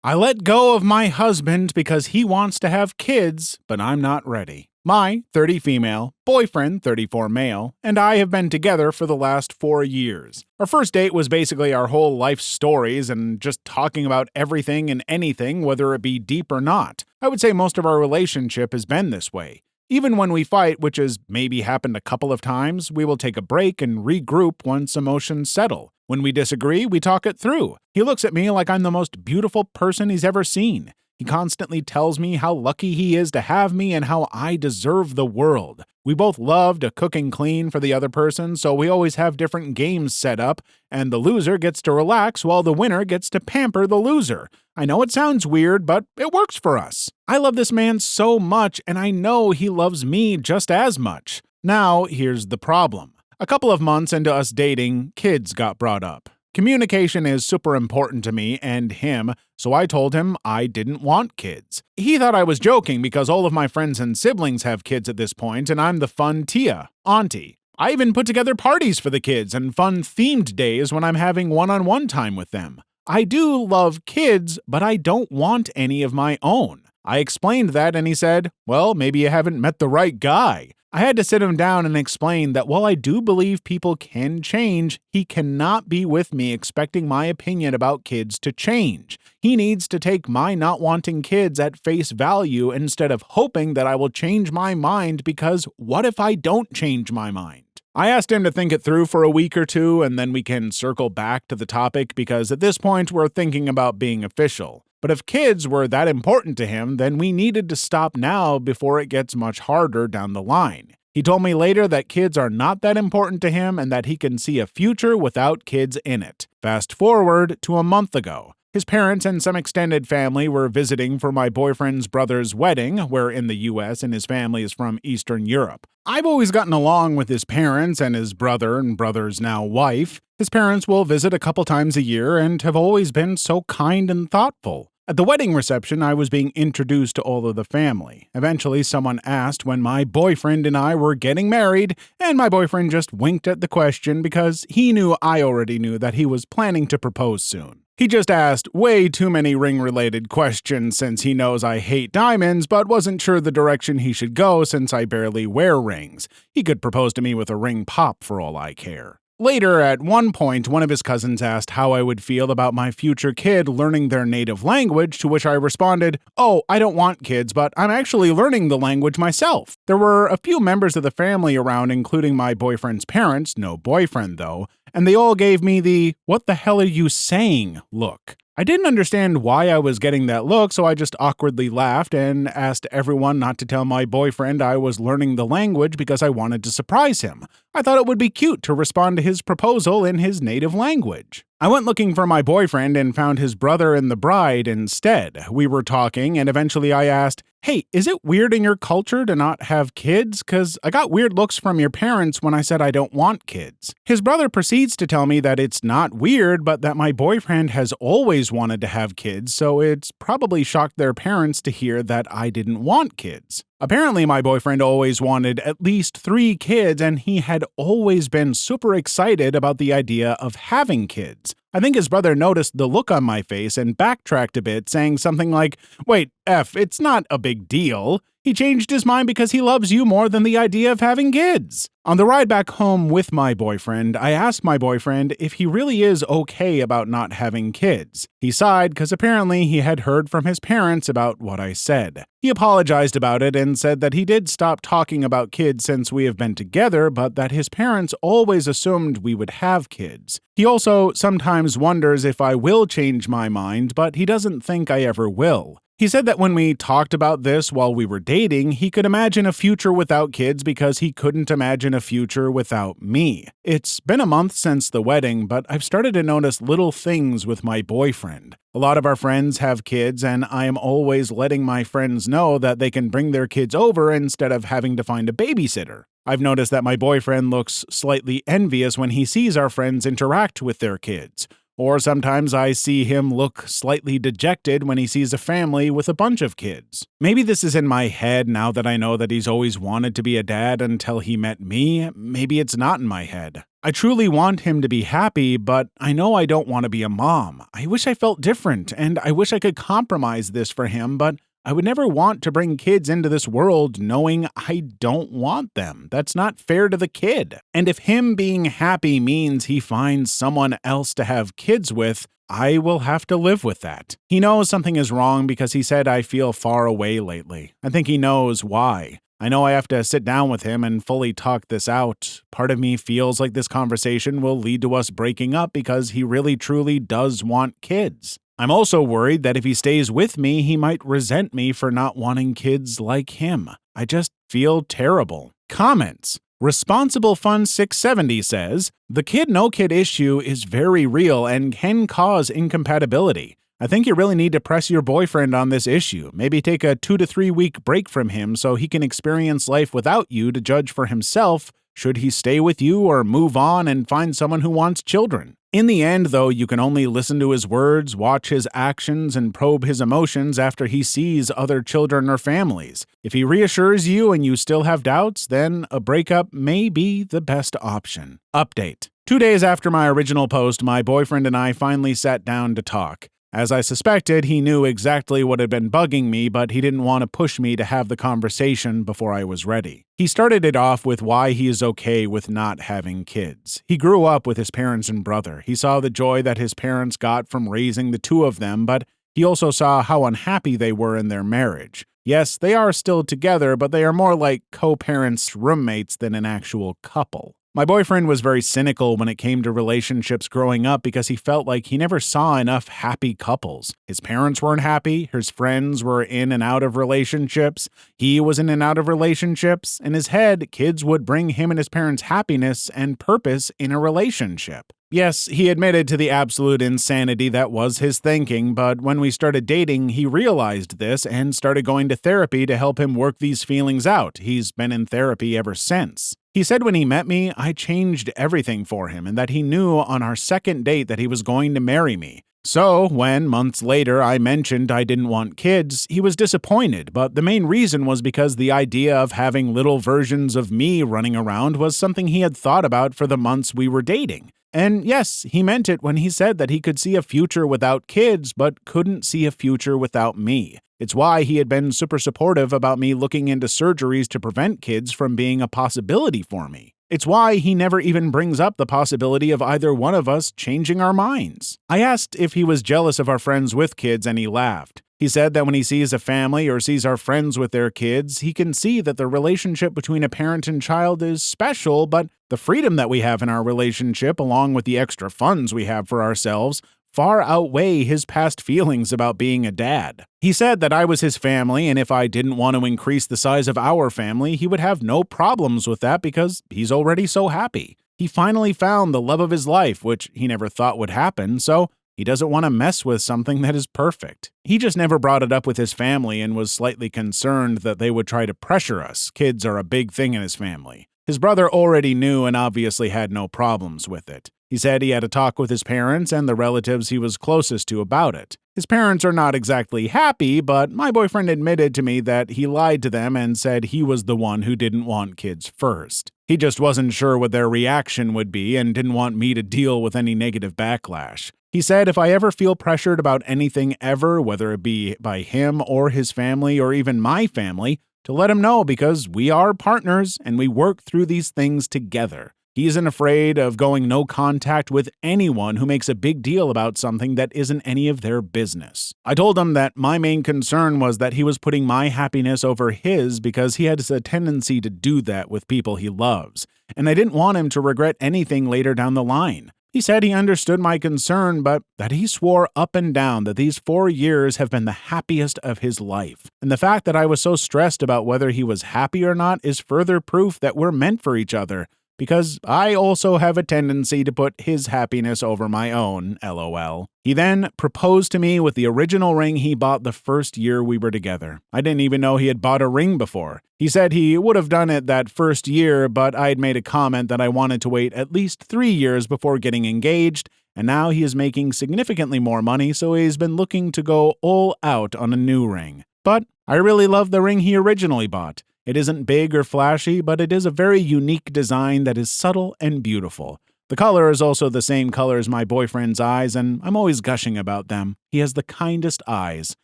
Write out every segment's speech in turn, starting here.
I let go of my husband because he wants to have kids, but I'm not ready. My 30 female, boyfriend 34 male, and I have been together for the last 4 years. Our first date was basically our whole life stories and just talking about everything and anything, whether it be deep or not. I would say most of our relationship has been this way. Even when we fight, which has maybe happened a couple of times, we will take a break and regroup once emotions settle. When we disagree, we talk it through. He looks at me like I'm the most beautiful person he's ever seen. He constantly tells me how lucky he is to have me and how I deserve the world. We both love to cook and clean for the other person, so we always have different games set up, and the loser gets to relax while the winner gets to pamper the loser. I know it sounds weird, but it works for us. I love this man so much, and I know he loves me just as much. Now, here's the problem. A couple of months into us dating, kids got brought up. Communication is super important to me and him, so I told him I didn't want kids. He thought I was joking because all of my friends and siblings have kids at this point, and I'm the fun tia, auntie. I even put together parties for the kids and fun themed days when I'm having one-on-one time with them. I do love kids, but I don't want any of my own. I explained that and he said, well, maybe you haven't met the right guy. I had to sit him down and explain that while I do believe people can change, he cannot be with me expecting my opinion about kids to change. He needs to take my not wanting kids at face value instead of hoping that I will change my mind, because what if I don't change my mind? I asked him to think it through for a week or two and then we can circle back to the topic, because at this point we're thinking about being official. But if kids were that important to him, then we needed to stop now before it gets much harder down the line. He told me later that kids are not that important to him and that he can see a future without kids in it. Fast forward to a month ago. His parents and some extended family were visiting for my boyfriend's brother's wedding. We're in the US and his family is from Eastern Europe. I've always gotten along with his parents and his brother and brother's now wife. His parents will visit a couple times a year and have always been so kind and thoughtful. At the wedding reception, I was being introduced to all of the family. Eventually, someone asked when my boyfriend and I were getting married, and my boyfriend just winked at the question because he knew I already knew that he was planning to propose soon. He just asked way too many ring-related questions since he knows I hate diamonds, but wasn't sure the direction he should go since I barely wear rings. He could propose to me with a ring pop for all I care. Later, at one point, one of his cousins asked how I would feel about my future kid learning their native language, to which I responded, "Oh, I don't want kids, but I'm actually learning the language myself." There were a few members of the family around, including my boyfriend's parents, no boyfriend though, and they all gave me the "what the hell are you saying" look. I didn't understand why I was getting that look, so I just awkwardly laughed and asked everyone not to tell my boyfriend I was learning the language because I wanted to surprise him. I thought it would be cute to respond to his proposal in his native language. I went looking for my boyfriend and found his brother and the bride instead. We were talking, and eventually I asked, "Hey, is it weird in your culture to not have kids? 'Cause I got weird looks from your parents when I said I don't want kids." His brother proceeds to tell me that it's not weird, but that my boyfriend has always wanted to have kids, so it's probably shocked their parents to hear that I didn't want kids. Apparently, my boyfriend always wanted at least 3 kids, and he had always been super excited about the idea of having kids. I think his brother noticed the look on my face and backtracked a bit, saying something like, "Wait, it's not a big deal." He changed his mind because he loves you more than the idea of having kids. On the ride back home with my boyfriend, I asked my boyfriend if he really is okay about not having kids. He sighed because apparently he had heard from his parents about what I said. He apologized about it and said that he did stop talking about kids since we have been together, but that his parents always assumed we would have kids. He also sometimes wonders if I will change my mind, but he doesn't think I ever will. He said that when we talked about this while we were dating, he could imagine a future without kids because he couldn't imagine a future without me. It's been a month since the wedding, but I've started to notice little things with my boyfriend. A lot of our friends have kids, and I am always letting my friends know that they can bring their kids over instead of having to find a babysitter. I've noticed that my boyfriend looks slightly envious when he sees our friends interact with their kids. Or sometimes I see him look slightly dejected when he sees a family with a bunch of kids. Maybe this is in my head now that I know that he's always wanted to be a dad until he met me. Maybe it's not in my head. I truly want him to be happy, but I know I don't want to be a mom. I wish I felt different, and I wish I could compromise this for him, but I would never want to bring kids into this world knowing I don't want them. That's not fair to the kid. And if him being happy means he finds someone else to have kids with, I will have to live with that. He knows something is wrong because he said I feel far away lately. I think he knows why. I know I have to sit down with him and fully talk this out. Part of me feels like this conversation will lead to us breaking up because he really truly does want kids. I'm also worried that if he stays with me, he might resent me for not wanting kids like him. I just feel terrible. Comments. Responsible Fun 670 says, "The kid-no-kid issue is very real and can cause incompatibility. I think you really need to press your boyfriend on this issue. Maybe take a 2 to 3 week break from him so he can experience life without you to judge for himself should he stay with you or move on and find someone who wants children. In the end, though, you can only listen to his words, watch his actions, and probe his emotions after he sees other children or families. If he reassures you and you still have doubts, then a breakup may be the best option." Update. 2 days after my original post, my boyfriend and I finally sat down to talk. As I suspected, he knew exactly what had been bugging me, but he didn't want to push me to have the conversation before I was ready. He started it off with why he is okay with not having kids. He grew up with his parents and brother. He saw the joy that his parents got from raising the two of them, but he also saw how unhappy they were in their marriage. Yes, they are still together, but they are more like co-parents, roommates than an actual couple. My boyfriend was very cynical when it came to relationships growing up because he felt like he never saw enough happy couples. His parents weren't happy, his friends were in and out of relationships, he was in and out of relationships. In his head, kids would bring him and his parents happiness and purpose in a relationship. Yes, he admitted to the absolute insanity that was his thinking, but when we started dating, he realized this and started going to therapy to help him work these feelings out. He's been in therapy ever since. He said when he met me, I changed everything for him and that he knew on our second date that he was going to marry me. So, when, months later, I mentioned I didn't want kids, he was disappointed, but the main reason was because the idea of having little versions of me running around was something he had thought about for the months we were dating. And yes, he meant it when he said that he could see a future without kids, but couldn't see a future without me. It's why he had been super supportive about me looking into surgeries to prevent kids from being a possibility for me. It's why he never even brings up the possibility of either one of us changing our minds. I asked if he was jealous of our friends with kids, and he laughed. He said that when he sees a family or sees our friends with their kids, he can see that the relationship between a parent and child is special, but the freedom that we have in our relationship, along with the extra funds we have for ourselves, far outweigh his past feelings about being a dad. He said that I was his family, and if I didn't want to increase the size of our family, he would have no problems with that because he's already so happy. He finally found the love of his life, which he never thought would happen, so he doesn't want to mess with something that is perfect. He just never brought it up with his family and was slightly concerned that they would try to pressure us. Kids are a big thing in his family. His brother already knew and obviously had no problems with it. He said he had a talk with his parents and the relatives he was closest to about it. His parents are not exactly happy, but my boyfriend admitted to me that he lied to them and said he was the one who didn't want kids first. He just wasn't sure what their reaction would be and didn't want me to deal with any negative backlash. He said if I ever feel pressured about anything ever, whether it be by him or his family or even my family, to let him know because we are partners and we work through these things together. He isn't afraid of going no contact with anyone who makes a big deal about something that isn't any of their business. I told him that my main concern was that he was putting my happiness over his because he has a tendency to do that with people he loves, and I didn't want him to regret anything later down the line. He said he understood my concern, but that he swore up and down that these 4 years have been the happiest of his life. And the fact that I was so stressed about whether he was happy or not is further proof that we're meant for each other, because I also have a tendency to put his happiness over my own, LOL. He then proposed to me with the original ring he bought the first year we were together. I didn't even know he had bought a ring before. He said he would have done it that first year, but I had made a comment that I wanted to wait at least 3 years before getting engaged, and now he is making significantly more money, so he's been looking to go all out on a new ring. But I really love the ring he originally bought. It isn't big or flashy, but it is a very unique design that is subtle and beautiful. The color is also the same color as my boyfriend's eyes, and I'm always gushing about them. He has the kindest eyes.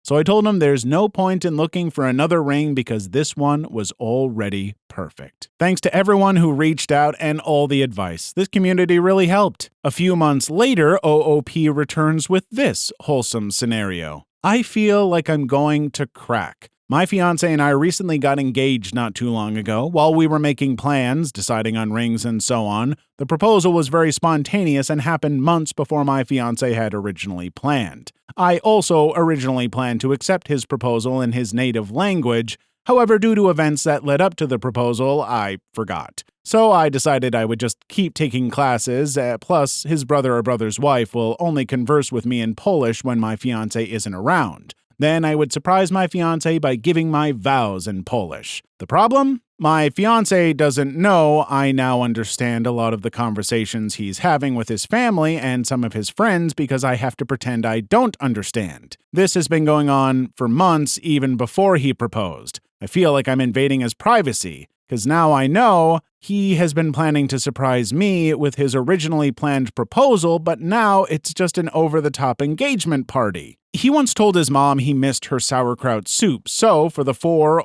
So I told him there's no point in looking for another ring because this one was already perfect. Thanks to everyone who reached out and all the advice. This community really helped. A few months later, OOP returns with this wholesome scenario. I feel like I'm going to crack. My fiancé and I recently got engaged not too long ago. While we were making plans, deciding on rings and so on, the proposal was very spontaneous and happened months before my fiancé had originally planned. I also originally planned to accept his proposal in his native language. However, due to events that led up to the proposal, I forgot. So I decided I would just keep taking classes, plus his brother or brother's wife will only converse with me in Polish when my fiancé isn't around. Then I would surprise my fiancé by giving my vows in Polish. The problem? My fiancé doesn't know I now understand a lot of the conversations he's having with his family and some of his friends because I have to pretend I don't understand. This has been going on for months even before he proposed. I feel like I'm invading his privacy, because now I know he has been planning to surprise me with his originally planned proposal, but now it's just an over-the-top engagement party. He once told his mom he missed her sauerkraut soup, so for the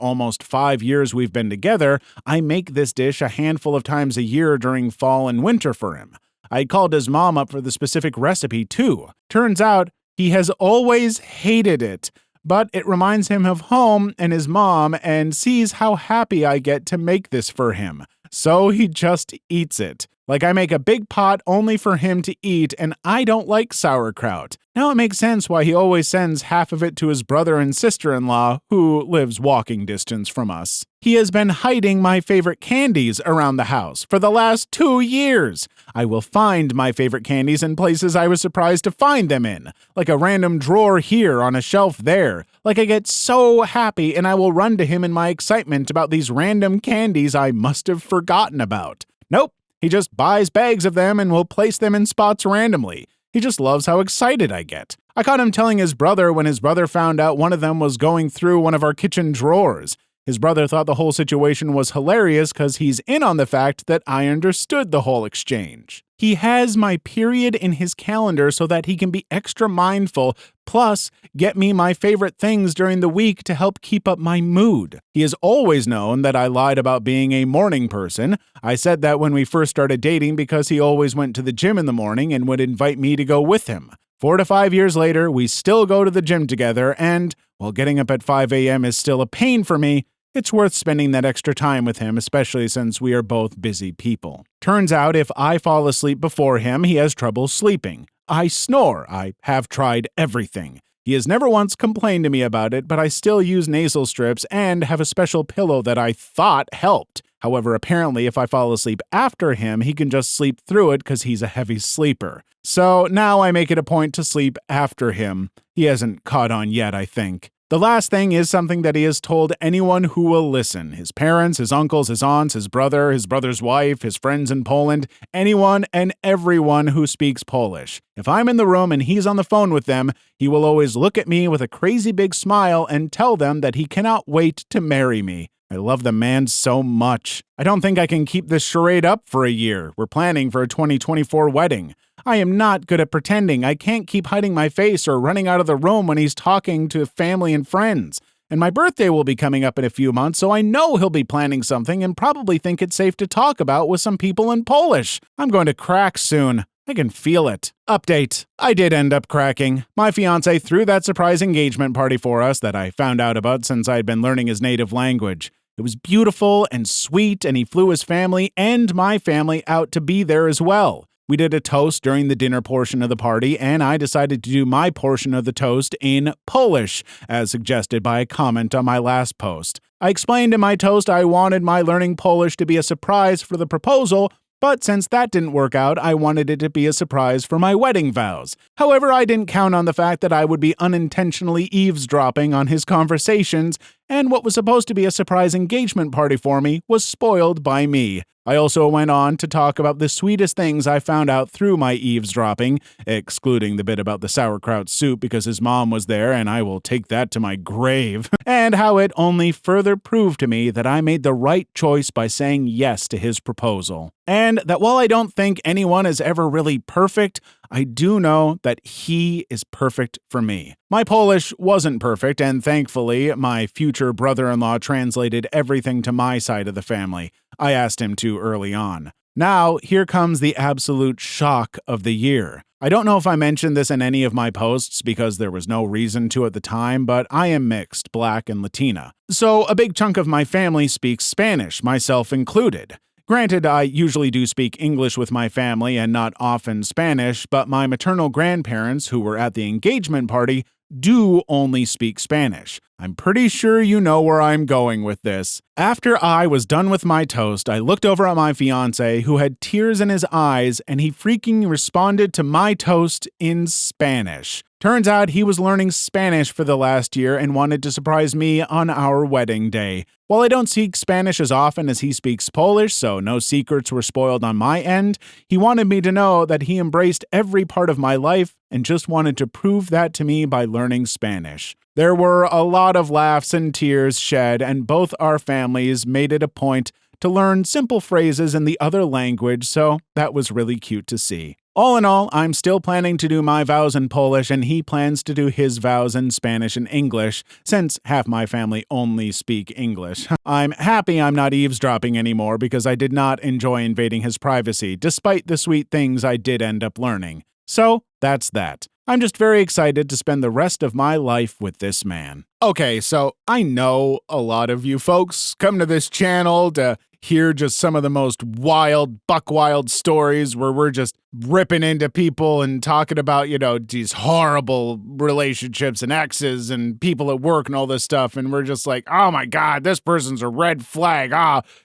almost 5 years we've been together, I make this dish a handful of times a year during fall and winter for him. I called his mom up for the specific recipe too. Turns out he has always hated it, but it reminds him of home and his mom and sees how happy I get to make this for him. So he just eats it. Like I make a big pot only for him to eat, and I don't like sauerkraut. Now it makes sense why he always sends half of it to his brother and sister-in-law, who lives walking distance from us. He has been hiding my favorite candies around the house for the last 2 years. I will find my favorite candies in places I was surprised to find them in, like a random drawer here on a shelf there. Like I get so happy and I will run to him in my excitement about these random candies I must have forgotten about. Nope. He just buys bags of them and will place them in spots randomly. He just loves how excited I get. I caught him telling his brother when his brother found out one of them was going through one of our kitchen drawers. His brother thought the whole situation was hilarious because he's in on the fact that I understood the whole exchange. He has my period in his calendar so that he can be extra mindful, plus get me my favorite things during the week to help keep up my mood. He has always known that I lied about being a morning person. I said that when we first started dating because he always went to the gym in the morning and would invite me to go with him. 4 to 5 years later, we still go to the gym together, and while getting up at 5 a.m. is still a pain for me, it's worth spending that extra time with him, especially since we are both busy people. Turns out if I fall asleep before him, he has trouble sleeping. I snore. I have tried everything. He has never once complained to me about it, but I still use nasal strips and have a special pillow that I thought helped. However, apparently if I fall asleep after him, he can just sleep through it because he's a heavy sleeper. So now I make it a point to sleep after him. He hasn't caught on yet, I think. The last thing is something that he has told anyone who will listen. His parents, his uncles, his aunts, his brother's wife, his friends in Poland, anyone and everyone who speaks Polish. If I'm in the room and he's on the phone with them, he will always look at me with a crazy big smile and tell them that he cannot wait to marry me. I love the man so much. I don't think I can keep this charade up for a year. We're planning for a 2024 wedding. I am not good at pretending. I can't keep hiding my face or running out of the room when he's talking to family and friends. And my birthday will be coming up in a few months, so I know he'll be planning something and probably think it's safe to talk about with some people in Polish. I'm going to crack soon. I can feel it. Update. I did end up cracking. My fiancé threw that surprise engagement party for us that I found out about since I'd been learning his native language. It was beautiful and sweet, and he flew his family and my family out to be there as well. We did a toast during the dinner portion of the party, and I decided to do my portion of the toast in Polish, as suggested by a comment on my last post. I explained in my toast I wanted my learning Polish to be a surprise for the proposal, but since that didn't work out, I wanted it to be a surprise for my wedding vows. However, I didn't count on the fact that I would be unintentionally eavesdropping on his conversations, and what was supposed to be a surprise engagement party for me was spoiled by me. I also went on to talk about the sweetest things I found out through my eavesdropping, excluding the bit about the sauerkraut soup because his mom was there and I will take that to my grave, and how it only further proved to me that I made the right choice by saying yes to his proposal. And that while I don't think anyone is ever really perfect, I do know that he is perfect for me. My Polish wasn't perfect, and thankfully, my future brother-in-law translated everything to my side of the family. I asked him to early on. Now, here comes the absolute shock of the year. I don't know if I mentioned this in any of my posts because there was no reason to at the time, but I am mixed, Black and Latina. So a big chunk of my family speaks Spanish, myself included. Granted, I usually do speak English with my family and not often Spanish, but my maternal grandparents, who were at the engagement party, do only speak Spanish. I'm pretty sure you know where I'm going with this. After I was done with my toast, I looked over at my fiancé, who had tears in his eyes, and he freaking responded to my toast in Spanish. Turns out he was learning Spanish for the last year and wanted to surprise me on our wedding day. While I don't speak Spanish as often as he speaks Polish, so no secrets were spoiled on my end, he wanted me to know that he embraced every part of my life and just wanted to prove that to me by learning Spanish. There were a lot of laughs and tears shed, and both our families made it a point to learn simple phrases in the other language, so that was really cute to see. All in all, I'm still planning to do my vows in Polish, and he plans to do his vows in Spanish and English, since half my family only speak English. I'm happy I'm not eavesdropping anymore because I did not enjoy invading his privacy, despite the sweet things I did end up learning. So, that's that. I'm just very excited to spend the rest of my life with this man. Okay, so I know a lot of you folks come to this channel to hear just some of the most wild, buck wild stories where we're just ripping into people and talking about, these horrible relationships and exes and people at work and all this stuff. And we're just like, oh my God, this person's a red flag.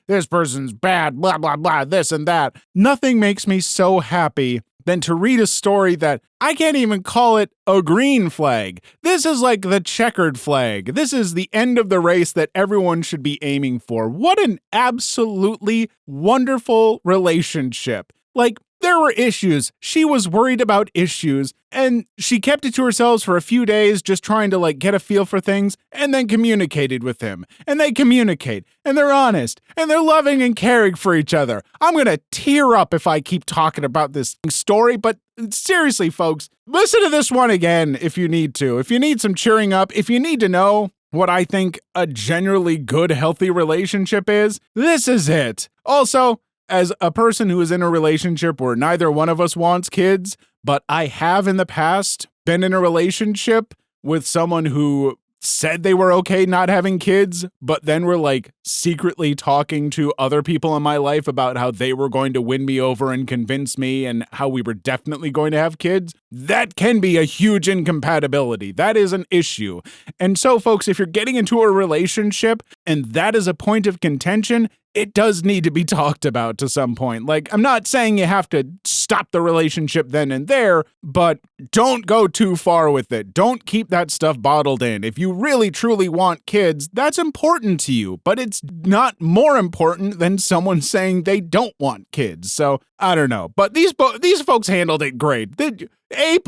This person's bad, blah, blah, blah, this and that. Nothing makes me so happy than to read a story that I can't even call it a green flag. This is like the checkered flag. This is the end of the race that everyone should be aiming for. What an absolutely wonderful relationship. Like, there were issues. She was worried about issues, and she kept it to herself for a few days, just trying to get a feel for things, and then communicated with him. And they communicate, and they're honest, and they're loving and caring for each other. I'm gonna tear up if I keep talking about this story, but seriously, folks, listen to this one again if you need to. If you need some cheering up, if you need to know what I think a generally good, healthy relationship is, this is it. Also, as a person who is in a relationship where neither one of us wants kids, but I have in the past been in a relationship with someone who said they were okay not having kids, but then were secretly talking to other people in my life about how they were going to win me over and convince me and how we were definitely going to have kids. That can be a huge incompatibility. That is an issue. And so, folks, if you're getting into a relationship and that is a point of contention, it does need to be talked about to some point. I'm not saying you have to stop the relationship then and there, but don't go too far with it. Don't keep that stuff bottled in. If you really truly want kids, that's important to you, but it's not more important than someone saying they don't want kids. So, I don't know. But these folks handled it great. A+.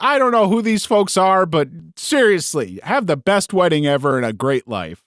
I don't know who these folks are, but seriously, have the best wedding ever and a great life.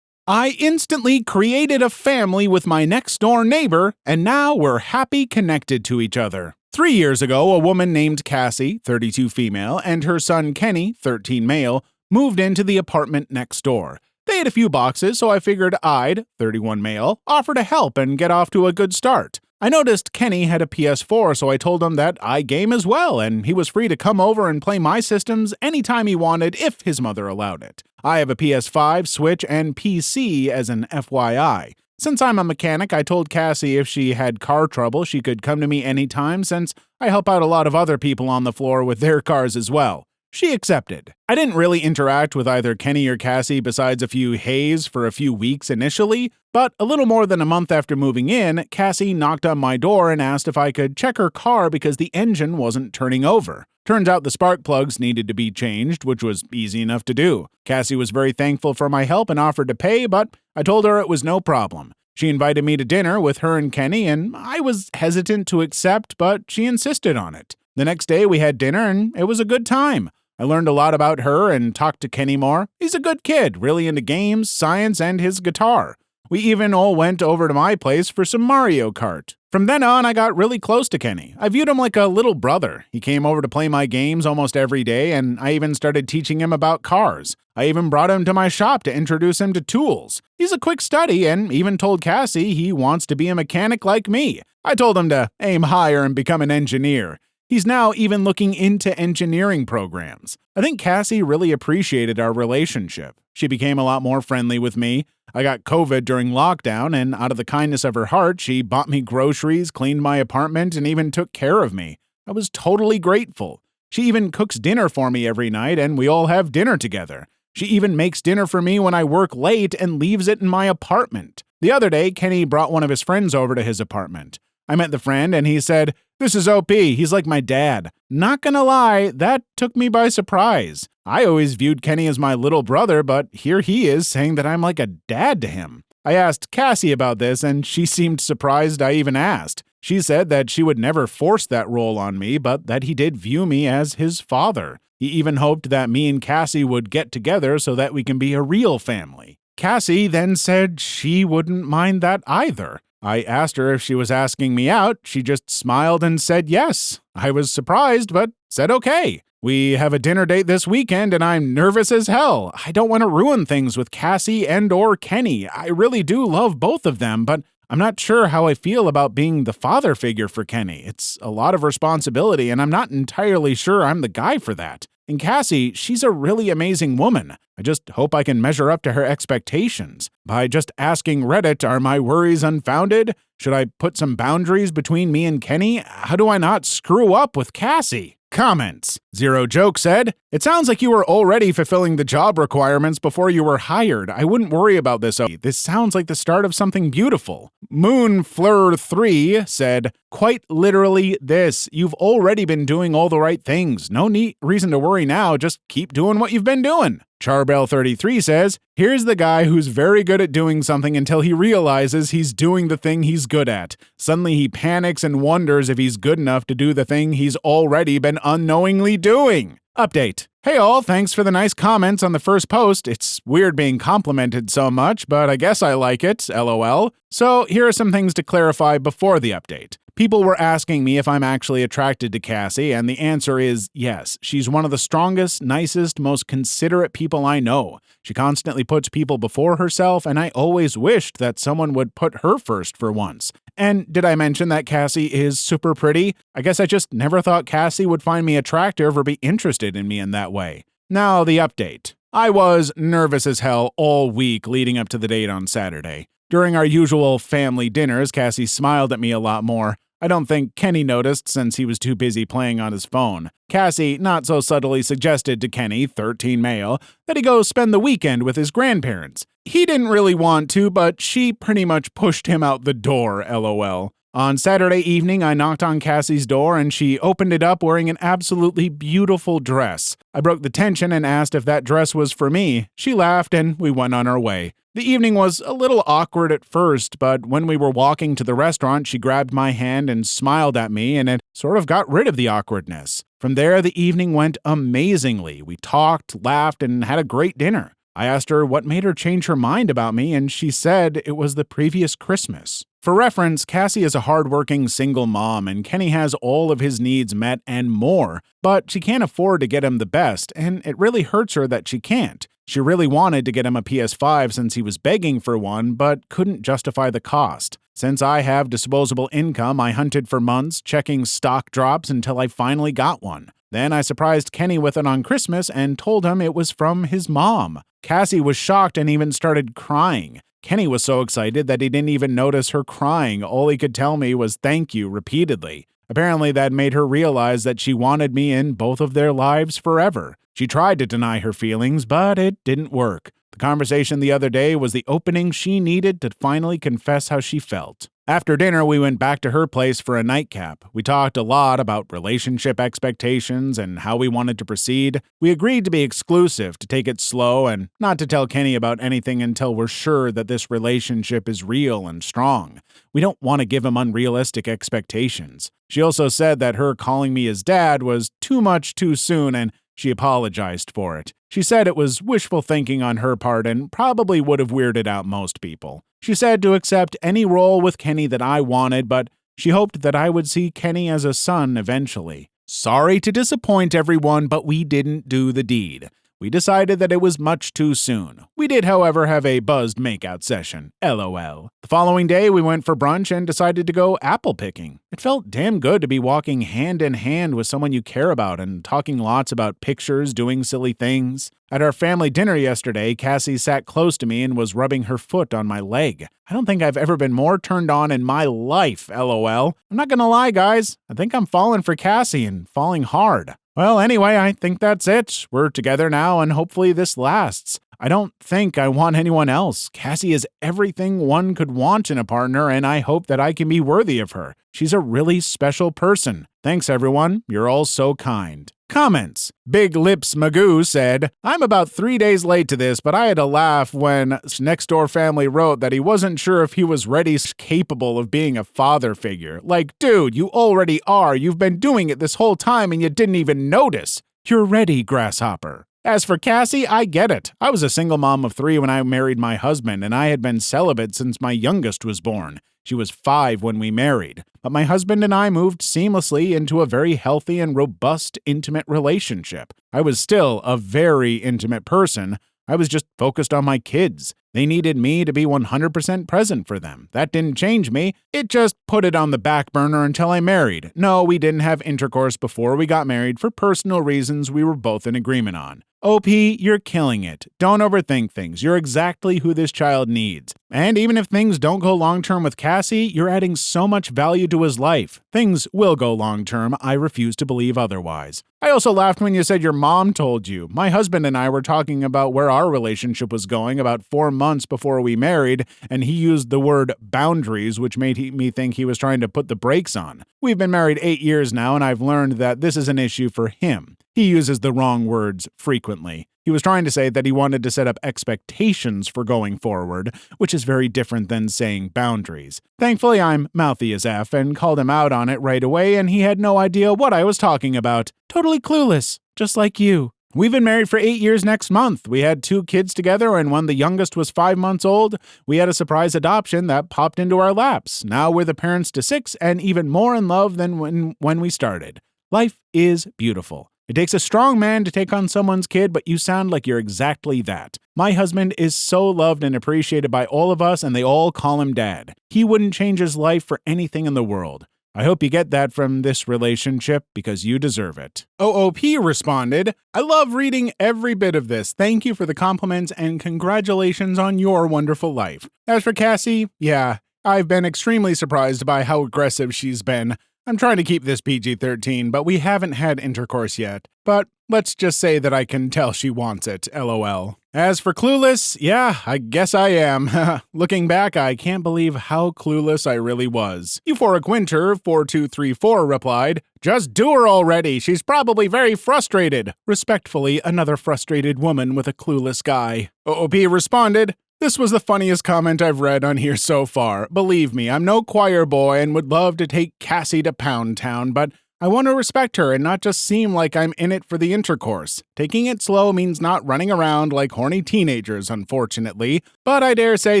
I instantly created a family with my next-door neighbor, and now we're happy connected to each other. 3 years ago, a woman named Cassie, 32 female, and her son Kenny, 13 male, moved into the apartment next door. They had a few boxes, so I figured I'd, 31 male, offer to help and get off to a good start. I noticed Kenny had a PS4, so I told him that I game as well, and he was free to come over and play my systems anytime he wanted if his mother allowed it. I have a PS5, Switch, and PC as an FYI. Since I'm a mechanic, I told Cassie if she had car trouble, she could come to me anytime since I help out a lot of other people on the floor with their cars as well. She accepted. I didn't really interact with either Kenny or Cassie besides a few heys for a few weeks initially, but a little more than a month after moving in, Cassie knocked on my door and asked if I could check her car because the engine wasn't turning over. Turns out the spark plugs needed to be changed, which was easy enough to do. Cassie was very thankful for my help and offered to pay, but I told her it was no problem. She invited me to dinner with her and Kenny, and I was hesitant to accept, but she insisted on it. The next day we had dinner, and it was a good time. I learned a lot about her and talked to Kenny more. He's a good kid, really into games, science, and his guitar. We even all went over to my place for some Mario Kart. From then on, I got really close to Kenny. I viewed him like a little brother. He came over to play my games almost every day, and I even started teaching him about cars. I even brought him to my shop to introduce him to tools. He's a quick study and even told Cassie he wants to be a mechanic like me. I told him to aim higher and become an engineer. He's now even looking into engineering programs. I think Cassie really appreciated our relationship. She became a lot more friendly with me. I got COVID during lockdown, and out of the kindness of her heart, she bought me groceries, cleaned my apartment, and even took care of me. I was totally grateful. She even cooks dinner for me every night, and we all have dinner together. She even makes dinner for me when I work late and leaves it in my apartment. The other day, Kenny brought one of his friends over to his apartment. I met the friend, and he said, "This is OP, he's like my dad." Not gonna lie, that took me by surprise. I always viewed Kenny as my little brother, but here he is saying that I'm like a dad to him. I asked Cassie about this, and she seemed surprised I even asked. She said that she would never force that role on me, but that he did view me as his father. He even hoped that me and Cassie would get together so that we can be a real family. Cassie then said she wouldn't mind that either. I asked her if she was asking me out. She just smiled and said yes. I was surprised, but said okay. We have a dinner date this weekend, and I'm nervous as hell. I don't want to ruin things with Cassie and or Kenny. I really do love both of them, but I'm not sure how I feel about being the father figure for Kenny. It's a lot of responsibility, and I'm not entirely sure I'm the guy for that. And Cassie, she's a really amazing woman. I just hope I can measure up to her expectations. By just asking Reddit, are my worries unfounded? Should I put some boundaries between me and Kenny? How do I not screw up with Cassie? Comments. Zero Joke said, "It sounds like you were already fulfilling the job requirements before you were hired. I wouldn't worry about this. This sounds like the start of something beautiful." Moonfleur3 said, "Quite literally this. You've already been doing all the right things. No reason to worry now. Just keep doing what you've been doing." Charbel33 says, "Here's the guy who's very good at doing something until he realizes he's doing the thing he's good at. Suddenly he panics and wonders if he's good enough to do the thing he's already been unknowingly doing." Update. Hey all, thanks for the nice comments on the first post. It's weird being complimented so much, but I guess I like it, lol. So here are some things to clarify before the update. People were asking me if I'm actually attracted to Cassie, and the answer is yes. She's one of the strongest, nicest, most considerate people I know. She constantly puts people before herself, and I always wished that someone would put her first for once. And did I mention that Cassie is super pretty? I guess I just never thought Cassie would find me attractive or be interested in me in that way. Now the update. I was nervous as hell all week leading up to the date on Saturday. During our usual family dinners, Cassie smiled at me a lot more. I don't think Kenny noticed since he was too busy playing on his phone. Cassie not so subtly suggested to Kenny, 13 male, that he go spend the weekend with his grandparents. He didn't really want to, but she pretty much pushed him out the door, lol. On Saturday evening, I knocked on Cassie's door and she opened it up wearing an absolutely beautiful dress. I broke the tension and asked if that dress was for me. She laughed and we went on our way. The evening was a little awkward at first, but when we were walking to the restaurant, she grabbed my hand and smiled at me, and it sort of got rid of the awkwardness. From there, the evening went amazingly. We talked, laughed, and had a great dinner. I asked her what made her change her mind about me, and she said it was the previous Christmas. For reference, Cassie is a hardworking single mom, and Kenny has all of his needs met and more, but she can't afford to get him the best, and it really hurts her that she can't. She really wanted to get him a PS5 since he was begging for one, but couldn't justify the cost. Since I have disposable income, I hunted for months, checking stock drops until I finally got one. Then I surprised Kenny with it on Christmas and told him it was from his mom. Cassie was shocked and even started crying. Kenny was so excited that he didn't even notice her crying. All he could tell me was thank you repeatedly. Apparently that made her realize that she wanted me in both of their lives forever. She tried to deny her feelings, but it didn't work. The conversation the other day was the opening she needed to finally confess how she felt. After dinner, we went back to her place for a nightcap. We talked a lot about relationship expectations and how we wanted to proceed. We agreed to be exclusive, to take it slow, and not to tell Kenny about anything until we're sure that this relationship is real and strong. We don't want to give him unrealistic expectations. She also said that her calling me his dad was too much too soon, and she apologized for it. She said it was wishful thinking on her part and probably would have weirded out most people. She said to accept any role with Kenny that I wanted, but she hoped that I would see Kenny as a son eventually. Sorry to disappoint everyone, but we didn't do the deed. We decided that it was much too soon. We did, however, have a buzzed makeout session. LOL. The following day, we went for brunch and decided to go apple picking. It felt damn good to be walking hand in hand with someone you care about and talking lots about pictures, doing silly things. At our family dinner yesterday, Cassie sat close to me and was rubbing her foot on my leg. I don't think I've ever been more turned on in my life, LOL. I'm not gonna lie, guys. I think I'm falling for Cassie and falling hard. Well, anyway, I think that's it. We're together now, and hopefully this lasts. I don't think I want anyone else. Cassie is everything one could want in a partner, and I hope that I can be worthy of her. She's a really special person. Thanks, everyone. You're all so kind. Comments. Big Lips Magoo said, I'm about 3 days late to this, but I had to laugh when Next Door Family wrote that he wasn't sure if he was ready capable of being a father figure. Like, dude, you already are. You've been doing it this whole time and you didn't even notice. You're ready, Grasshopper. As for Cassie, I get it. I was a single mom of 3 when I married my husband, and I had been celibate since my youngest was born. She was 5 when we married, but my husband and I moved seamlessly into a very healthy and robust, intimate relationship. I was still a very intimate person. I was just focused on my kids. They needed me to be 100% present for them. That didn't change me. It just put it on the back burner until I married. No, we didn't have intercourse before we got married for personal reasons we were both in agreement on. OP, you're killing it. Don't overthink things. You're exactly who this child needs. And even if things don't go long-term with Cassie, you're adding so much value to his life. Things will go long-term. I refuse to believe otherwise. I also laughed when you said your mom told you. My husband and I were talking about where our relationship was going about 4 months before we married, and he used the word boundaries, which made me think he was trying to put the brakes on. We've been married 8 years now, and I've learned that this is an issue for him. He uses the wrong words frequently. He was trying to say that he wanted to set up expectations for going forward, which is very different than saying boundaries. Thankfully, I'm mouthy as F and called him out on it right away, and he had no idea what I was talking about. Totally clueless, just like you. We've been married for 8 years next month. We had 2 kids together, and when the youngest was 5 months old, we had a surprise adoption that popped into our laps. Now we're the parents to 6 and even more in love than when we started. Life is beautiful. It takes a strong man to take on someone's kid, but you sound like you're exactly that. My husband is so loved and appreciated by all of us, and they all call him Dad. He wouldn't change his life for anything in the world. I hope you get that from this relationship because you deserve it. OOP responded, I love reading every bit of this. Thank you for the compliments and congratulations on your wonderful life. As for Cassie, yeah, I've been extremely surprised by how aggressive she's been. I'm trying to keep this PG-13, but we haven't had intercourse yet. But let's just say that I can tell she wants it, LOL. As for clueless, yeah, I guess I am. Looking back, I can't believe how clueless I really was. Euphoric Winter 4234 replied, just do her already. She's probably very frustrated. Respectfully, another frustrated woman with a clueless guy. OOP responded, this was the funniest comment I've read on here so far. Believe me, I'm no choir boy and would love to take Cassie to Pound Town, but I want to respect her and not just seem like I'm in it for the intercourse. Taking it slow means not running around like horny teenagers, unfortunately. But I dare say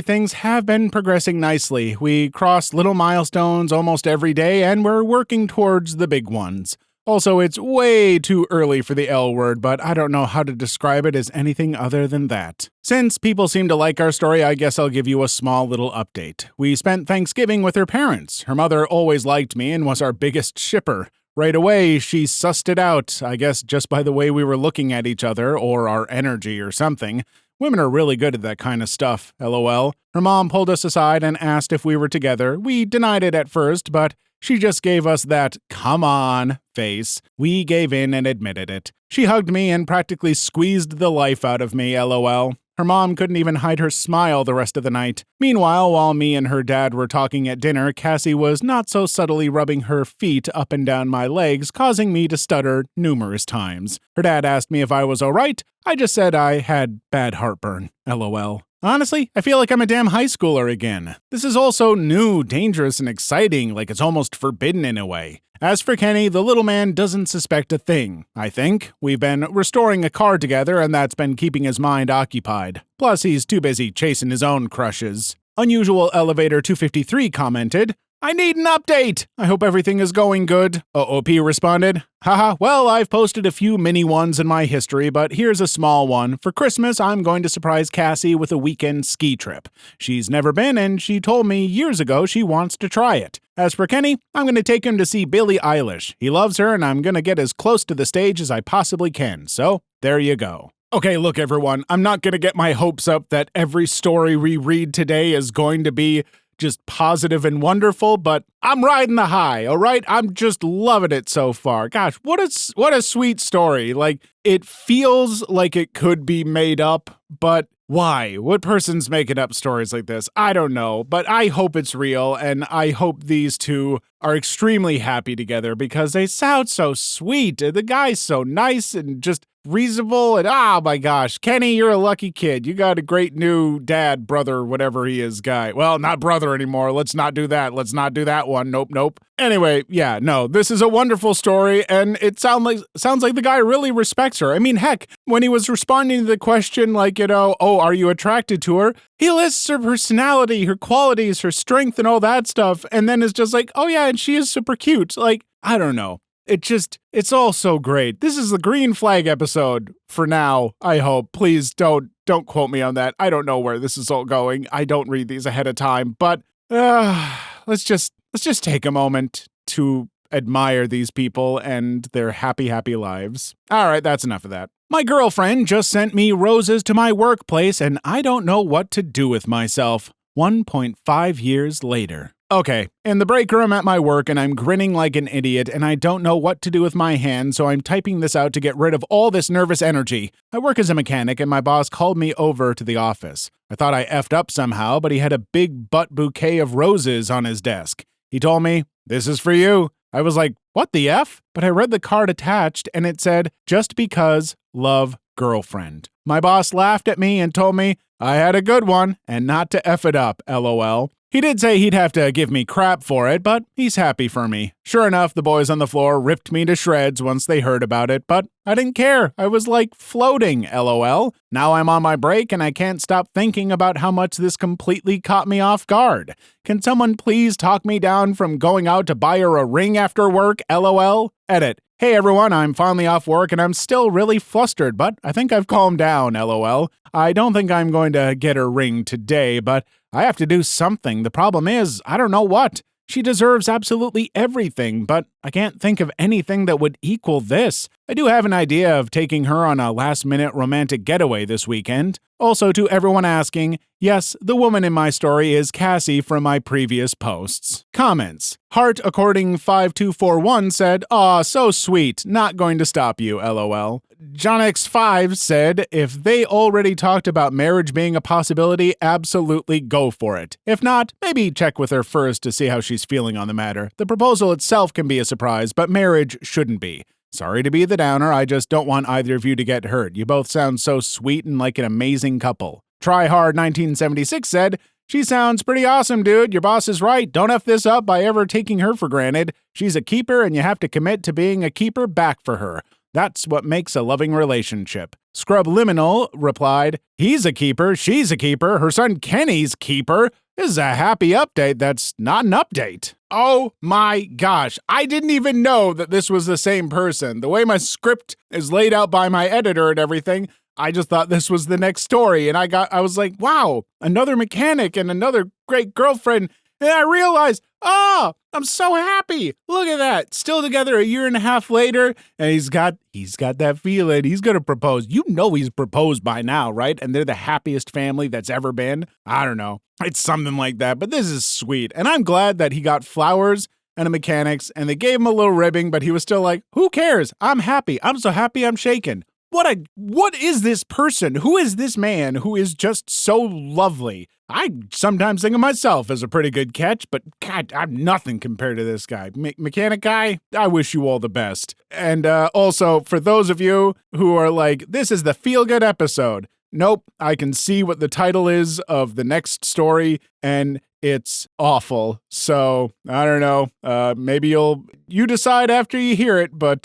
things have been progressing nicely. We cross little milestones almost every day, and we're working towards the big ones. Also, it's way too early for the L word, but I don't know how to describe it as anything other than that. Since people seem to like our story, I guess I'll give you a small little update. We spent Thanksgiving with her parents. Her mother always liked me and was our biggest shipper. Right away, she sussed it out, I guess just by the way we were looking at each other, or our energy or something. Women are really good at that kind of stuff, lol. Her mom pulled us aside and asked if we were together. We denied it at first, but she just gave us that come on face. We gave in and admitted it. She hugged me and practically squeezed the life out of me, lol. Her mom couldn't even hide her smile the rest of the night. Meanwhile, while me and her dad were talking at dinner, Cassie was not so subtly rubbing her feet up and down my legs, causing me to stutter numerous times. Her dad asked me if I was alright. I just said I had bad heartburn, lol. Honestly, I feel like I'm a damn high schooler again. This is also new, dangerous, and exciting, like it's almost forbidden in a way. As for Kenny, the little man doesn't suspect a thing, I think. We've been restoring a car together, and that's been keeping his mind occupied. Plus, he's too busy chasing his own crushes. Unusual Elevator 253 commented, I need an update! I hope everything is going good. OOP responded, haha, well, I've posted a few mini ones in my history, but here's a small one. For Christmas, I'm going to surprise Cassie with a weekend ski trip. She's never been, and she told me years ago she wants to try it. As for Kenny, I'm going to take him to see Billie Eilish. He loves her, and I'm going to get as close to the stage as I possibly can. So, there you go. Okay, look everyone, I'm not going to get my hopes up that every story we read today is going to be just positive and wonderful, but I'm riding the high, all right? I'm just loving it so far. Gosh, what a sweet story. Like, it feels like it could be made up, but why? What person's making up stories like this? I don't know, but I hope it's real, and I hope these two are extremely happy together because they sound so sweet. The guy's so nice and just reasonable, and oh my gosh, Kenny, you're a lucky kid. You got a great new dad, brother, whatever he is, guy. Well, not brother anymore. Let's not do that. Let's not do that one. Nope. Anyway, yeah, no, this is a wonderful story, and it sounds like the guy really respects her. I mean, heck, when he was responding to the question, like, oh, are you attracted to her? He lists her personality, her qualities, her strength, and all that stuff, and then is just like, oh yeah, and she is super cute. Like, I don't know. It's all so great. This is the green flag episode for now, I hope. Please don't quote me on that. I don't know where this is all going. I don't read these ahead of time, but let's just take a moment to admire these people and their happy lives. All right, that's enough of that. My girlfriend just sent me roses to my workplace, and I don't know what to do with myself. 1.5 years later. Okay, in the break room at my work, and I'm grinning like an idiot, and I don't know what to do with my hand, so I'm typing this out to get rid of all this nervous energy. I work as a mechanic, and my boss called me over to the office. I thought I effed up somehow, but he had a big butt bouquet of roses on his desk. He told me, "This is for you." I was like, what the F? But I read the card attached, and it said, "Just because, love, girlfriend." My boss laughed at me and told me I had a good one and not to F it up, lol. He did say he'd have to give me crap for it, but he's happy for me. Sure enough, the boys on the floor ripped me to shreds once they heard about it, but I didn't care. I was like floating, lol. Now I'm on my break and I can't stop thinking about how much this completely caught me off guard. Can someone please talk me down from going out to buy her a ring after work, lol? Edit. Hey everyone, I'm finally off work and I'm still really flustered, but I think I've calmed down, lol. I don't think I'm going to get her ring today, but I have to do something. The problem is, I don't know what. She deserves absolutely everything, but I can't think of anything that would equal this. I do have an idea of taking her on a last-minute romantic getaway this weekend. Also, to everyone asking, yes, the woman in my story is Cassie from my previous posts. Comments. Heart According 5241 said, "Aw, so sweet. Not going to stop you, lol." JohnX5 said, if they already talked about marriage being a possibility, absolutely go for it. If not, maybe check with her first to see how she's feeling on the matter. The proposal itself can be a surprise, but marriage shouldn't be. Sorry to be the downer, I just don't want either of you to get hurt. You both sound so sweet and like an amazing couple. Tryhard1976 said, "She sounds pretty awesome, dude. Your boss is right. Don't F this up by ever taking her for granted. She's a keeper and you have to commit to being a keeper back for her. That's what makes a loving relationship." Scrub Liminal replied, "He's a keeper, she's a keeper, her son Kenny's keeper. This is a happy update that's not an update." Oh my gosh, I didn't even know that this was the same person. The way my script is laid out by my editor and everything, I just thought this was the next story, and I was like, wow, another mechanic and another great girlfriend. And I realized, oh, I'm so happy. Look at that. Still together a year and a half later, and he's got that feeling. He's going to propose. You know he's proposed by now, right? And they're the happiest family that's ever been. I don't know. It's something like that, but this is sweet. And I'm glad that he got flowers and a mechanics, and they gave him a little ribbing, but he was still like, who cares? I'm happy. I'm so happy I'm shaking. What is this person? Who is this man who is just so lovely? I sometimes think of myself as a pretty good catch, but God, I'm nothing compared to this guy. Mechanic guy, I wish you all the best. And also, for those of you who are like, this is the feel-good episode. Nope, I can see what the title is of the next story, and it's awful. So, I don't know. Maybe you decide after you hear it, but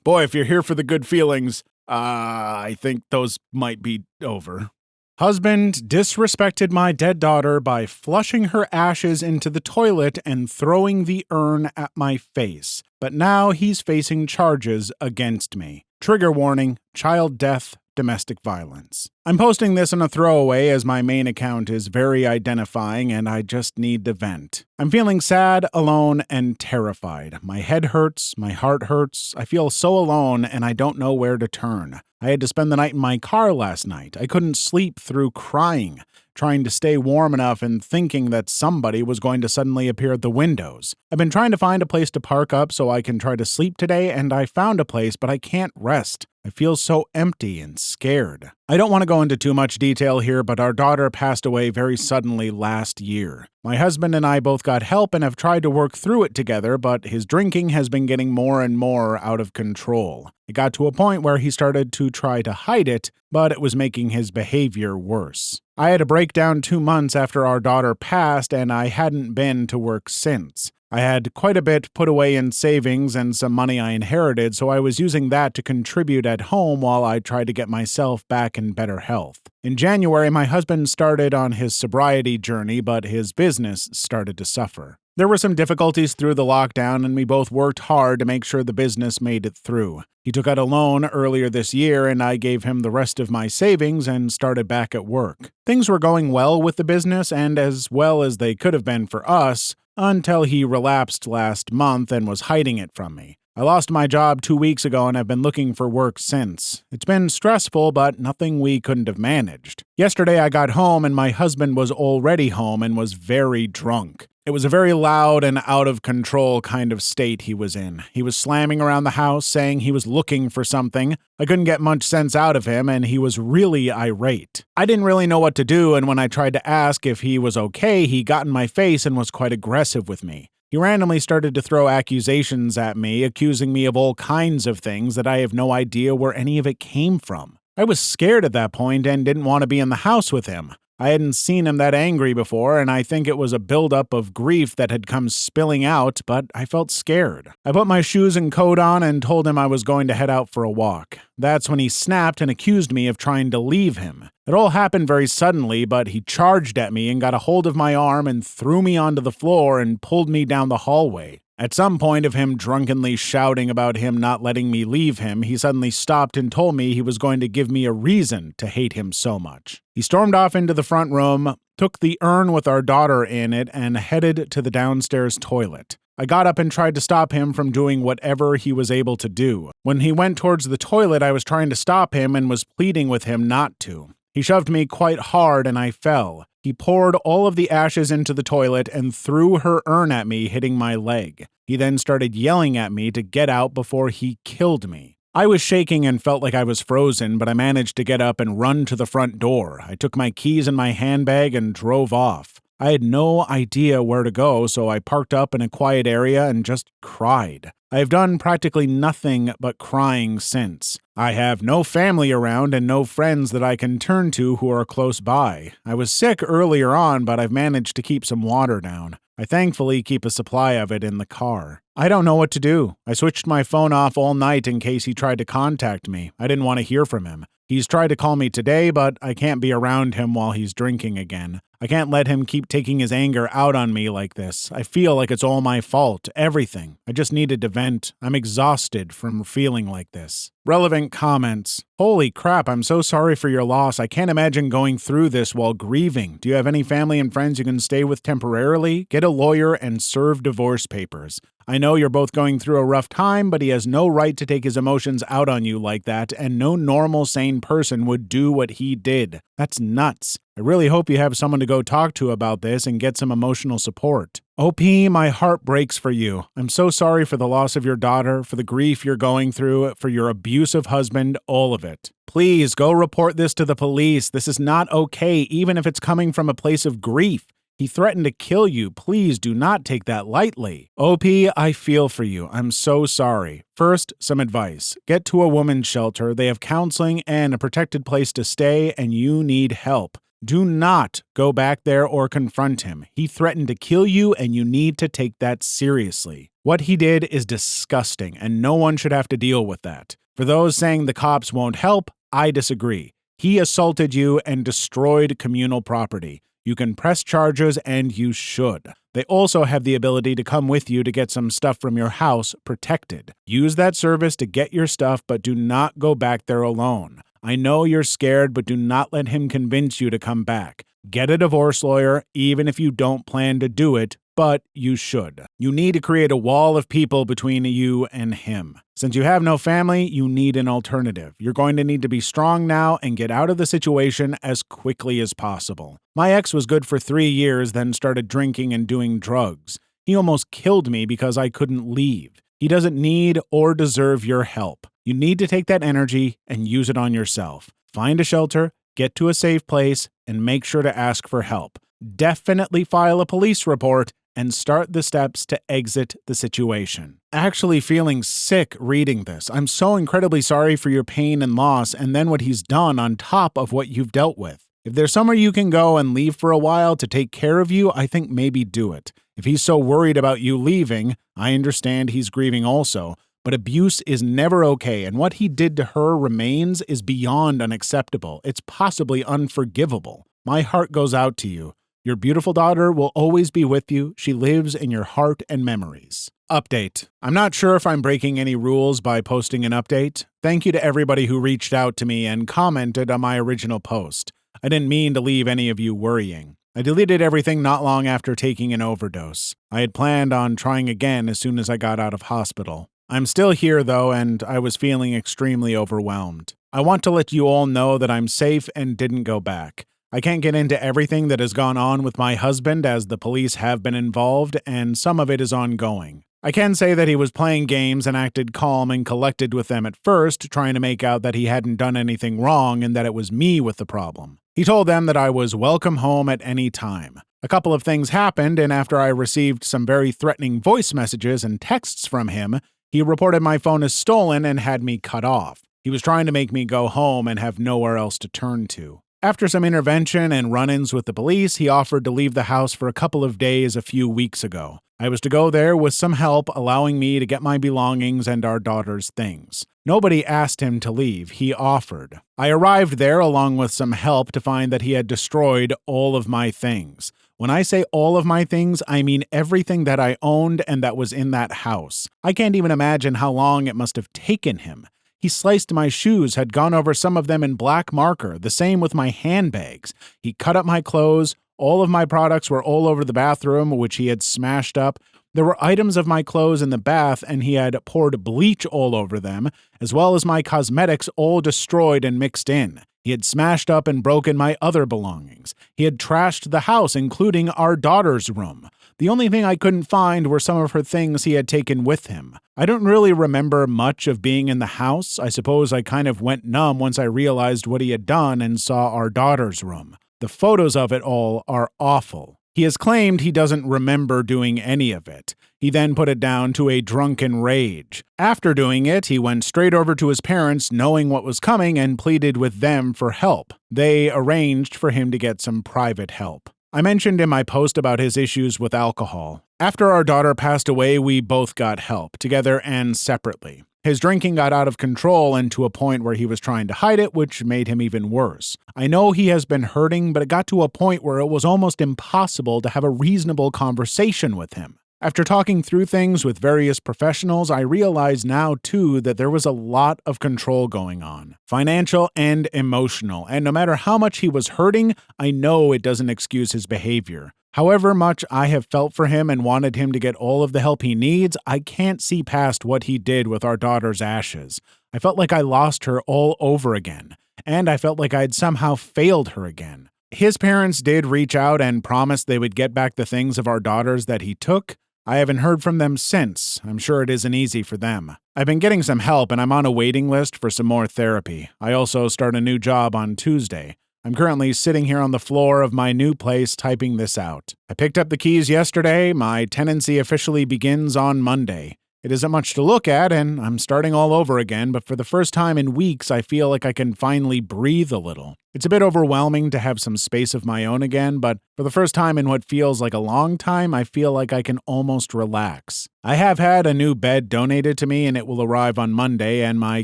boy, if you're here for the good feelings, I think those might be over. Husband disrespected my dead daughter by flushing her ashes into the toilet and throwing the urn at my face. But now he's facing charges against me. Trigger warning, child death, domestic violence. I'm posting this in a throwaway as my main account is very identifying and I just need to vent. I'm feeling sad, alone, and terrified. My head hurts, my heart hurts. I feel so alone and I don't know where to turn. I had to spend the night in my car last night. I couldn't sleep through crying, trying to stay warm enough and thinking that somebody was going to suddenly appear at the windows. I've been trying to find a place to park up so I can try to sleep today, and I found a place, but I can't rest. I feel so empty and scared. I don't want to go into too much detail here, but our daughter passed away very suddenly last year. My husband and I both got help and have tried to work through it together, but his drinking has been getting more and more out of control. It got to a point where he started to try to hide it, but it was making his behavior worse. I had a breakdown 2 months after our daughter passed, and I hadn't been to work since. I had quite a bit put away in savings and some money I inherited, so I was using that to contribute at home while I tried to get myself back in better health. In January, my husband started on his sobriety journey, but his business started to suffer. There were some difficulties through the lockdown, and we both worked hard to make sure the business made it through. He took out a loan earlier this year, and I gave him the rest of my savings and started back at work. Things were going well with the business, and as well as they could have been for us, until he relapsed last month and was hiding it from me. I lost my job 2 weeks ago and have been looking for work since. It's been stressful, but nothing we couldn't have managed. Yesterday I got home and my husband was already home and was very drunk. It was a very loud and out-of-control kind of state he was in. He was slamming around the house, saying he was looking for something. I couldn't get much sense out of him, and he was really irate. I didn't really know what to do, and when I tried to ask if he was okay, he got in my face and was quite aggressive with me. He randomly started to throw accusations at me, accusing me of all kinds of things that I have no idea where any of it came from. I was scared at that point and didn't want to be in the house with him. I hadn't seen him that angry before, and I think it was a buildup of grief that had come spilling out, but I felt scared. I put my shoes and coat on and told him I was going to head out for a walk. That's when he snapped and accused me of trying to leave him. It all happened very suddenly, but he charged at me and got a hold of my arm and threw me onto the floor and pulled me down the hallway. At some point of him drunkenly shouting about him not letting me leave him, he suddenly stopped and told me he was going to give me a reason to hate him so much. He stormed off into the front room, took the urn with our daughter in it, and headed to the downstairs toilet. I got up and tried to stop him from doing whatever he was able to do. When he went towards the toilet, I was trying to stop him and was pleading with him not to. He shoved me quite hard and I fell. He poured all of the ashes into the toilet and threw her urn at me, hitting my leg. He then started yelling at me to get out before he killed me. I was shaking and felt like I was frozen, but I managed to get up and run to the front door. I took my keys and my handbag and drove off. I had no idea where to go, so I parked up in a quiet area and just cried. I have done practically nothing but crying since. I have no family around and no friends that I can turn to who are close by. I was sick earlier on, but I've managed to keep some water down. I thankfully keep a supply of it in the car. I don't know what to do. I switched my phone off all night in case he tried to contact me. I didn't want to hear from him. He's tried to call me today, but I can't be around him while he's drinking again. I can't let him keep taking his anger out on me like this. I feel like it's all my fault, everything. I just needed to vent. I'm exhausted from feeling like this. Relevant comments. Holy crap, I'm so sorry for your loss. I can't imagine going through this while grieving. Do you have any family and friends you can stay with temporarily? Get a lawyer and serve divorce papers. I know you're both going through a rough time, but he has no right to take his emotions out on you like that, and no normal, sane person would do what he did. That's nuts. I really hope you have someone to go talk to about this and get some emotional support. OP, my heart breaks for you. I'm so sorry for the loss of your daughter, for the grief you're going through, for your abusive husband, all of it. Please go report this to the police. This is not okay, even if it's coming from a place of grief. He threatened to kill you. Please do not take that lightly. OP, I feel for you. I'm so sorry. First, some advice. Get to a women's shelter. They have counseling and a protected place to stay, and you need help. Do not go back there or confront him. He threatened to kill you, and you need to take that seriously. What he did is disgusting, and no one should have to deal with that. For those saying the cops won't help, I disagree. He assaulted you and destroyed communal property. You can press charges, and you should. They also have the ability to come with you to get some stuff from your house protected. Use that service to get your stuff, but do not go back there alone. I know you're scared, but do not let him convince you to come back. Get a divorce lawyer, even if you don't plan to do it, but you should. You need to create a wall of people between you and him. Since you have no family, you need an alternative. You're going to need to be strong now and get out of the situation as quickly as possible. My ex was good for 3 years, then started drinking and doing drugs. He almost killed me because I couldn't leave. He doesn't need or deserve your help. You need to take that energy and use it on yourself. Find a shelter, get to a safe place, and make sure to ask for help. Definitely file a police report and start the steps to exit the situation. Actually feeling sick reading this. I'm so incredibly sorry for your pain and loss, and then what he's done on top of what you've dealt with. If there's somewhere you can go and leave for a while to take care of you, I think maybe do it. If he's so worried about you leaving, I understand he's grieving also, but abuse is never okay, and what he did to her remains is beyond unacceptable. It's possibly unforgivable. My heart goes out to you. Your beautiful daughter will always be with you. She lives in your heart and memories. Update. I'm not sure if I'm breaking any rules by posting an update. Thank you to everybody who reached out to me and commented on my original post. I didn't mean to leave any of you worrying. I deleted everything not long after taking an overdose. I had planned on trying again as soon as I got out of hospital. I'm still here though, and I was feeling extremely overwhelmed. I want to let you all know that I'm safe and didn't go back. I can't get into everything that has gone on with my husband as the police have been involved, and some of it is ongoing. I can say that he was playing games and acted calm and collected with them at first, trying to make out that he hadn't done anything wrong and that it was me with the problem. He told them that I was welcome home at any time. A couple of things happened, and after I received some very threatening voice messages and texts from him, he reported my phone as stolen and had me cut off. He was trying to make me go home and have nowhere else to turn to. After some intervention and run-ins with the police, he offered to leave the house for a couple of days a few weeks ago. I was to go there with some help, allowing me to get my belongings and our daughter's things. Nobody asked him to leave. He offered. I arrived there along with some help to find that he had destroyed all of my things. When I say all of my things, I mean everything that I owned and that was in that house. I can't even imagine how long it must have taken him. He sliced my shoes, had gone over some of them in black marker, the same with my handbags. He cut up my clothes. All of my products were all over the bathroom, which he had smashed up. There were items of my clothes in the bath, and he had poured bleach all over them, as well as my cosmetics all destroyed and mixed in. He had smashed up and broken my other belongings. He had trashed the house, including our daughter's room. The only thing I couldn't find were some of her things he had taken with him. I don't really remember much of being in the house. I suppose I kind of went numb once I realized what he had done and saw our daughter's room. The photos of it all are awful. He has claimed he doesn't remember doing any of it. He then put it down to a drunken rage. After doing it, he went straight over to his parents, knowing what was coming, and pleaded with them for help. They arranged for him to get some private help. I mentioned in my post about his issues with alcohol. After our daughter passed away, we both got help, together and separately. His drinking got out of control and to a point where he was trying to hide it, which made him even worse. I know he has been hurting, but it got to a point where it was almost impossible to have a reasonable conversation with him. After talking through things with various professionals, I realize now, too, that there was a lot of control going on, financial and emotional, and no matter how much he was hurting, I know it doesn't excuse his behavior. However much I have felt for him and wanted him to get all of the help he needs, I can't see past what he did with our daughter's ashes. I felt like I lost her all over again, and I felt like I'd somehow failed her again. His parents did reach out and promised they would get back the things of our daughters that he took. I haven't heard from them since. I'm sure it isn't easy for them. I've been getting some help and I'm on a waiting list for some more therapy. I also start a new job on Tuesday. I'm currently sitting here on the floor of my new place typing this out. I picked up the keys yesterday. My tenancy officially begins on Monday. It isn't much to look at, and I'm starting all over again, but for the first time in weeks, I feel like I can finally breathe a little. It's a bit overwhelming to have some space of my own again, but for the first time in what feels like a long time, I feel like I can almost relax. I have had a new bed donated to me, and it will arrive on Monday, and my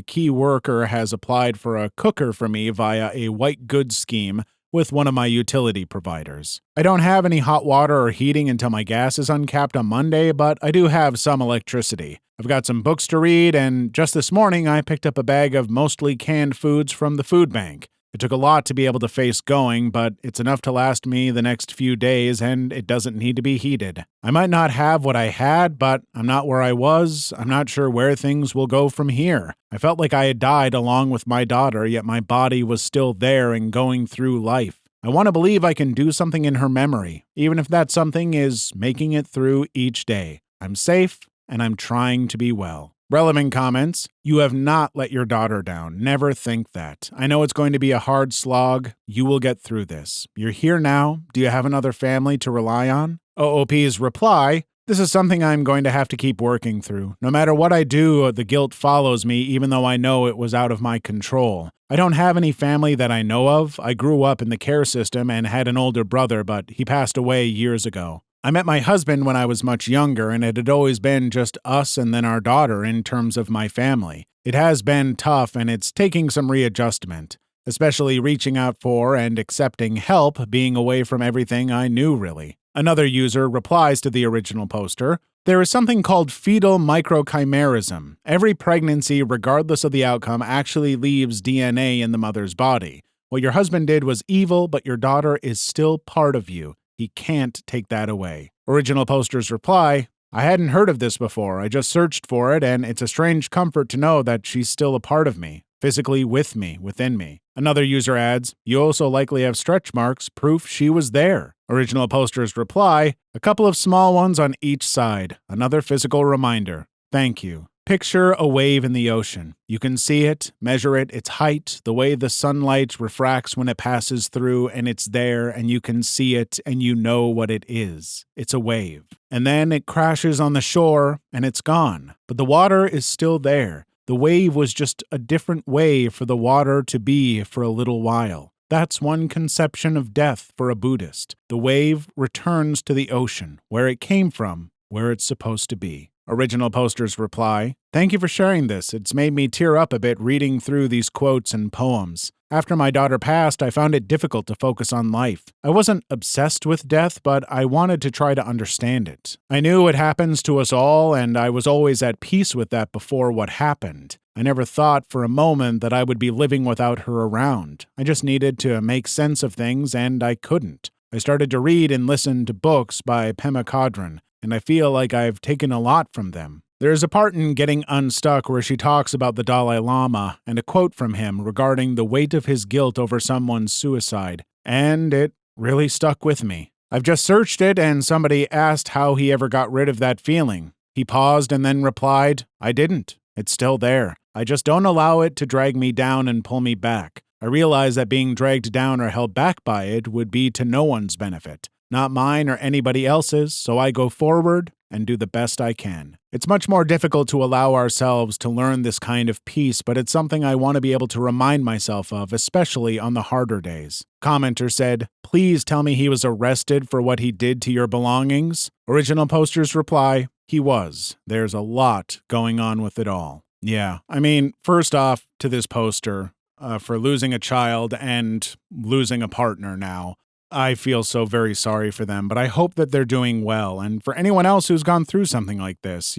key worker has applied for a cooker for me via a white goods scheme with one of my utility providers. I don't have any hot water or heating until my gas is uncapped on Monday, but I do have some electricity. I've got some books to read, and just this morning I picked up a bag of mostly canned foods from the food bank. It took a lot to be able to face going, but it's enough to last me the next few days, and it doesn't need to be heated. I might not have what I had, but I'm not where I was. I'm not sure where things will go from here. I felt like I had died along with my daughter, yet my body was still there and going through life. I want to believe I can do something in her memory, even if that something is making it through each day. I'm safe, and I'm trying to be well. Relevant comments. You have not let your daughter down. Never think that. I know it's going to be a hard slog. You will get through this. You're here now. Do you have another family to rely on? OOP's reply. This is something I'm going to have to keep working through. No matter what I do, the guilt follows me even though I know it was out of my control. I don't have any family that I know of. I grew up in the care system and had an older brother, but he passed away years ago. I met my husband when I was much younger, and it had always been just us and then our daughter in terms of my family. It has been tough, and it's taking some readjustment, especially reaching out for and accepting help, being away from everything I knew, really. Another user replies to the original poster. There is something called fetal microchimerism. Every pregnancy, regardless of the outcome, actually leaves DNA in the mother's body. What your husband did was evil, but your daughter is still part of you. He can't take that away. Original poster's reply, I hadn't heard of this before. I just searched for it, and it's a strange comfort to know that she's still a part of me, physically with me, within me. Another user adds, you also likely have stretch marks, proof she was there. Original poster's reply, a couple of small ones on each side. Another physical reminder. Thank you. Picture a wave in the ocean. You can see it, measure it, its height, the way the sunlight refracts when it passes through, and it's there, and you can see it, and you know what it is. It's a wave. And then it crashes on the shore, and it's gone. But the water is still there. The wave was just a different way for the water to be for a little while. That's one conception of death for a Buddhist. The wave returns to the ocean, where it came from, where it's supposed to be. Original poster's reply, thank you for sharing this. It's made me tear up a bit reading through these quotes and poems. After my daughter passed, I found it difficult to focus on life. I wasn't obsessed with death, but I wanted to try to understand it. I knew it happens to us all, and I was always at peace with that before what happened. I never thought for a moment that I would be living without her around. I just needed to make sense of things, and I couldn't. I started to read and listen to books by Pema Chodron, and I feel like I've taken a lot from them. There's a part in Getting Unstuck where she talks about the Dalai Lama and a quote from him regarding the weight of his guilt over someone's suicide, and it really stuck with me. I've just searched it, and somebody asked how he ever got rid of that feeling. He paused and then replied, I didn't. It's still there. I just don't allow it to drag me down and pull me back. I realize that being dragged down or held back by it would be to no one's benefit. not mine or anybody else's, so I go forward and do the best I can. It's much more difficult to allow ourselves to learn this kind of peace, but it's something I want to be able to remind myself of, especially on the harder days. Commenter said, "Please tell me he was arrested for what he did to your belongings." Original poster's reply, "He was. There's a lot going on with it all." Yeah, I mean, first off, to this poster, for losing a child and losing a partner now, I feel so very sorry for them, but I hope that they're doing well. And for anyone else who's gone through something like this,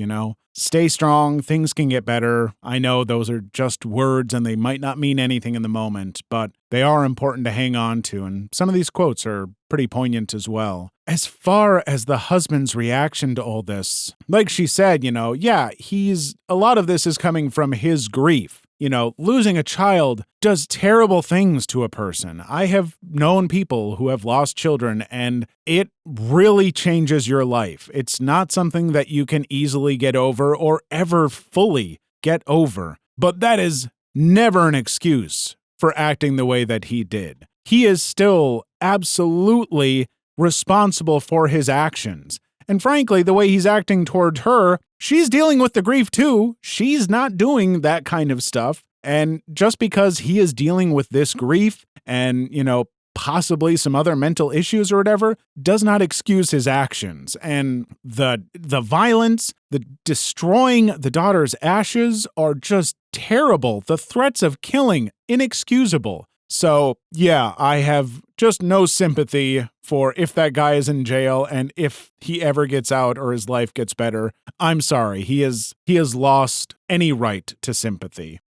stay strong. Things can get better. I know those are just words and they might not mean anything in the moment, but they are important to hang on to. And some of these quotes are pretty poignant as well. As far as the husband's reaction to all this, like she said, a lot of this is coming from his grief. Losing a child does terrible things to a person. I have known people who have lost children, and it really changes your life. It's not something that you can easily get over or ever fully get over. But that is never an excuse for acting the way that he did. He is still absolutely responsible for his actions. And frankly, the way he's acting toward her, she's dealing with the grief too. She's not doing that kind of stuff. And just because he is dealing with this grief and, possibly some other mental issues or whatever, does not excuse his actions. And the violence, the destroying the daughter's ashes are just terrible. The threats of killing, inexcusable. So, yeah, I have just no sympathy for if that guy is in jail and if he ever gets out or his life gets better. I'm sorry. He has lost any right to sympathy.